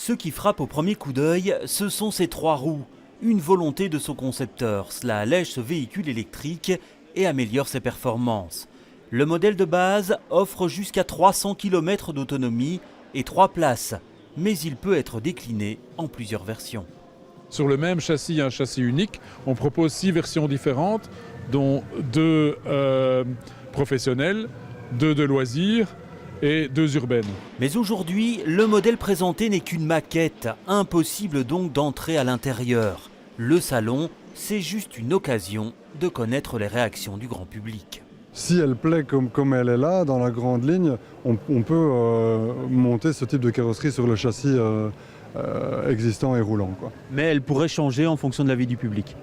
Ce qui frappe au premier coup d'œil, ce sont ces trois roues. Une volonté de son concepteur, cela allège ce véhicule électrique et améliore ses performances. Le modèle de base offre jusqu'à 300 km d'autonomie et 3 places, mais il peut être décliné en plusieurs versions. Sur le même châssis, un châssis unique, on propose 6 versions différentes, dont 2 professionnelles, 2 de loisirs et 2 urbaines. Mais aujourd'hui, le modèle présenté n'est qu'une maquette, impossible donc d'entrer à l'intérieur. Le salon, c'est juste une occasion de connaître les réactions du grand public. Si elle plaît comme elle est là, dans la grande ligne, on peut monter ce type de carrosserie sur le châssis existant et roulant, quoi. Mais elle pourrait changer en fonction de l'avis du public.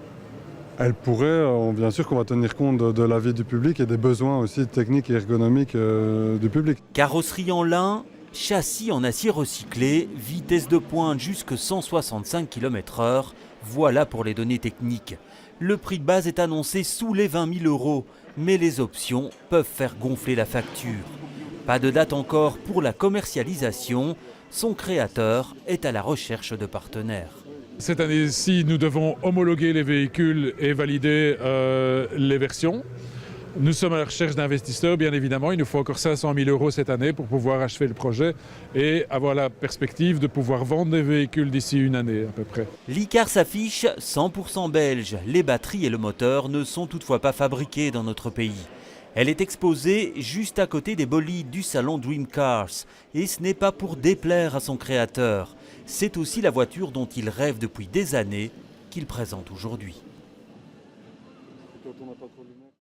Elle pourrait, bien sûr qu'on va tenir compte de l'avis du public et des besoins aussi techniques et ergonomiques du public. Carrosserie en lin, châssis en acier recyclé, vitesse de pointe jusqu'à 165 km/h, voilà pour les données techniques. Le prix de base est annoncé sous les 20 000 €, mais les options peuvent faire gonfler la facture. Pas de date encore pour la commercialisation, son créateur est à la recherche de partenaires. Cette année-ci, nous devons homologuer les véhicules et valider les versions. Nous sommes à la recherche d'investisseurs, bien évidemment. Il nous faut encore 500 000 € cette année pour pouvoir achever le projet et avoir la perspective de pouvoir vendre des véhicules d'ici une année à peu près. L'Icar s'affiche 100% belge. Les batteries et le moteur ne sont toutefois pas fabriqués dans notre pays. Elle est exposée juste à côté des bolides du salon Dream Cars. Et ce n'est pas pour déplaire à son créateur. C'est aussi la voiture dont il rêve depuis des années qu'il présente aujourd'hui.